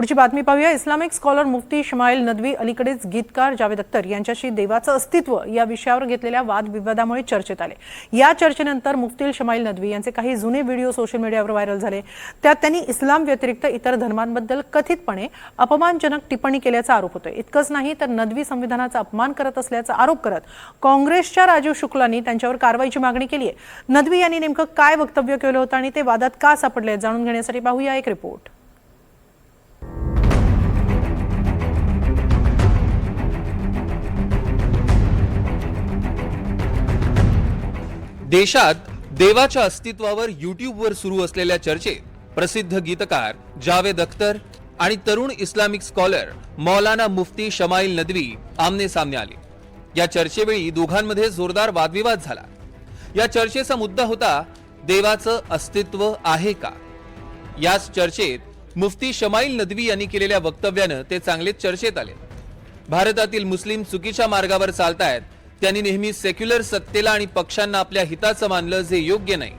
पुढची बातमी पाहूया। इस्लामिक स्कॉलर मुफ्ती शमाईल नदवी अलीकडेच गीतकार जावेद अख्तर यांच्याशी देवाचं अस्तित्व या विषयावर घेतलेल्या वादविवादामुळे चर्चेत आले। या चर्चेनंतर मुफ्ती शमाईल नदवी यांचे काही जुने व्हिडिओ सोशल मीडियावर व्हायरल झाले। त्यात त्यांनी इस्लाम व्यतिरिक्त इतर धर्मांबद्दल कथितपणे अपमानजनक टिप्पणी केल्याचा आरोप होतोय। इतकंच नाही तर नदवी संविधानाचा अपमान करत असल्याचा आरोप करत काँग्रेसच्या राजीव शुक्लांनी त्यांच्यावर कारवाईची मागणी केली आहे। नदवी यांनी नेमकं काय वक्तव्य केलं होतं आणि ते वादात का सापडले जाणून घेण्यासाठी पाहूया एक रिपोर्ट। देशात देवाच्या अस्तित्वावर यूट्यूबवर सुरू असलेल्या चर्चेत प्रसिद्ध गीतकार जावेद अख्तर आणि तरुण इस्लामिक स्कॉलर मौलाना मुफ्ती शमाईल नदवी आमने सामने आले। या चर्चेवेळी दोघांमध्ये जोरदार वादविवाद झाला। या चर्चेचा मुद्दा होता देवाचं अस्तित्व आहे का। याच चर्चेत मुफ्ती शमाईल नदवी यांनी केलेल्या वक्तव्यानं ते चांगलेच चर्चेत आले। भारतातील मुस्लिम चुकीच्या मार्गावर चालतायत, त्यांनी नेहमी सेक्युलर सत्तेला आणि पक्षांना आपल्या हिताचं मानलं, जे योग्य नाही।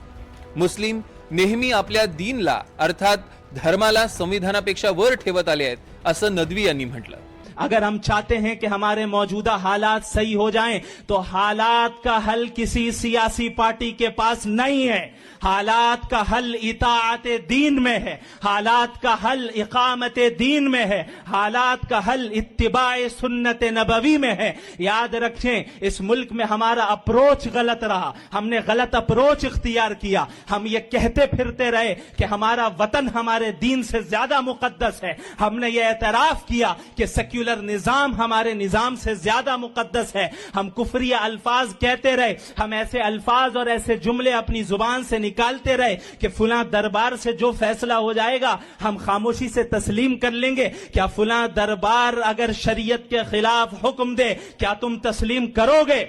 मुस्लिम नेहमी आपल्या दीनला अर्थात धर्माला संविधानापेक्षा वर ठेवत आले आहेत, असं नदवी यांनी म्हटलं। अगर हम चाहते हैं कि हमारे मौजूदा हालात सही हो जाएं, तो हालात का हल किसी सियासी पार्टी के पास नहीं है। हालात का हल इताअते दीन में है, हालात का हल इकामते दीन में है, हालात का हल इत्तिबाए सुन्नत नबवी में है। याद रखें, इस मुल्क में हमारा अप्रोच गलत रहा, हमने गलत अप्रोच इख्तियार किया। हम ये कहते फिरते रहे कि हमारा वतन हमारे दीन से ज्यादा मुकद्दस है। हमने ये एतराफ किया कि सेक्युलर निजाम हमारे निजाम से ज्यादा मुकद्दस है। हम कुफरिया अल्फाज कहते रहे, हम ऐसे अल्फाज और ऐसे जुमले अपनी जुबान से निकालते रहे कि फुला दरबार से जो फैसला हो जाएगा हम खामोशी से तस्लीम कर लेंगे। क्या फुला दरबार अगर शरीयत के खिलाफ हुक्म दे, क्या तुम तस्लीम करोगे?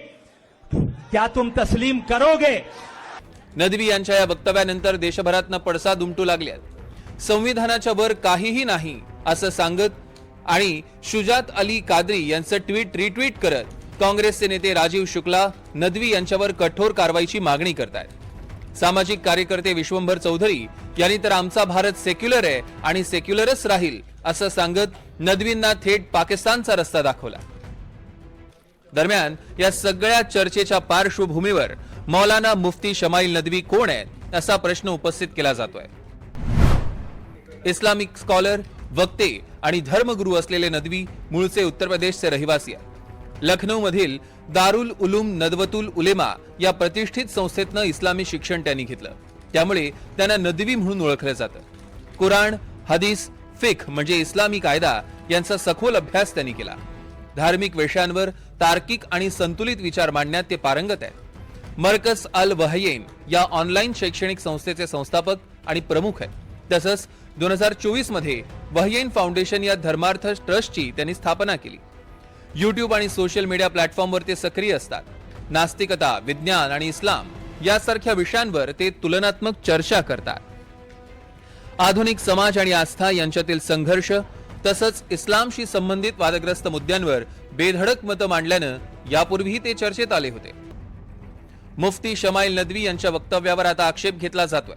क्या तुम तस्लीम करोगे? नदवी यांच्या या वक्तव्यानंतर देशभरातनं पडसाद उमटू लागल्यात। संविधानाच्या वर काहीही नाही असं सांगत आणि शुजात अली कादरी यांचं ट्विट रिट्विट करत काँग्रेसचे नेते राजीव शुक्ला नदवी यांच्यावर कठोर कारवाईची मागणी करतायत। सामाजिक कार्यकर्ते विश्वंभर चौधरी यांनी तर आमचा भारत सेक्युलर आहे आणि सेक्युलरच राहील असं सांगत नदवींना थेट पाकिस्तानचा रस्ता दाखवला। दरम्यान या सगळ्या चर्चेच्या पार्श्वभूमीवर मौलाना मुफ्ती शमाईल नदवी कोण आहेत असा प्रश्न उपस्थित केला जातोय। इस्लामिक स्कॉलर, वक्ते आणि धर्मगुरू असलेले नदवी मूळचे उत्तर प्रदेशचे रहिवासी आहेत। लखनौ मधील दारुल उलूम नदवतुल उलेमा या प्रतिष्ठित संस्थेतनं इस्लामी शिक्षण त्यांनी घेतलं, त्यामुळे त्यांना नदवी म्हणून ओळखलं जातं। कुराण, हदीस, फिक्ह म्हणजे इस्लामी कायदा यांचा सखोल अभ्यास त्यांनी केला। धार्मिक विषयांवर तार्किक आणि संतुलित विचार मांडण्यात ते पारंगत आहेत। मरकज अल वहयेन या ऑनलाईन शैक्षणिक संस्थेचे संस्थापक आणि प्रमुख आहेत। तसंच 2024 मध्ये वहयेन फाउंडेशन या धर्मार्थ ट्रस्टची त्यांनी स्थापना केली। यूट्यूब आणि सोशल मीडिया प्लॅटफॉर्मवर ते सक्रिय असतात। नास्तिकता, विज्ञान आणि इस्लाम यासारख्या विषयांवर ते तुलनात्मक चर्चा करतात। आधुनिक समाज आणि आस्था यांच्यातील संघर्ष तसंच इस्लामशी संबंधित वादग्रस्त मुद्द्यांवर बेधडक मतं मांडल्यानं यापूर्वीही ते चर्चेत आले होते। मुफ्ती शमाईल नदवी यांच्या वक्तव्यावर आता आक्षेप घेतला जातोय,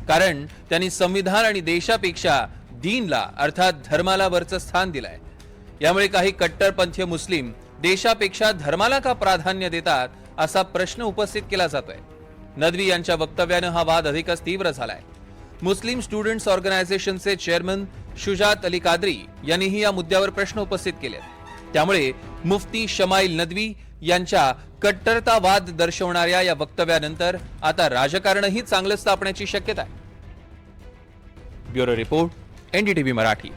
कारण त्यांनी संविधान आणि देशापेक्षा दीनला अर्थात धर्माला वरचं स्थान दिलंय। यामुळे काही कट्टरपंथीय मुस्लिम देशापेक्षा धर्माला का प्राधान्य देतात असा प्रश्न उपस्थित केला जातोय। नदवी यांच्या वक्तव्यानं हा वाद अधिकच तीव्र झालाय। मुस्लिम स्टुडंट्स ऑर्गनायझेशनचे चेअरमन शुजात अली कादरी यांनीही या मुद्द्यावर प्रश्न उपस्थित केले। त्यामुळे मुफ्ती शमाईल नदवी यांच्या कट्टरतावाद दर्शवणाऱ्या या वक्तव्यानंतर आता राजकारणही चांगलंच तापण्याची शक्यता आहे। Bureau report, NDTV Marathi.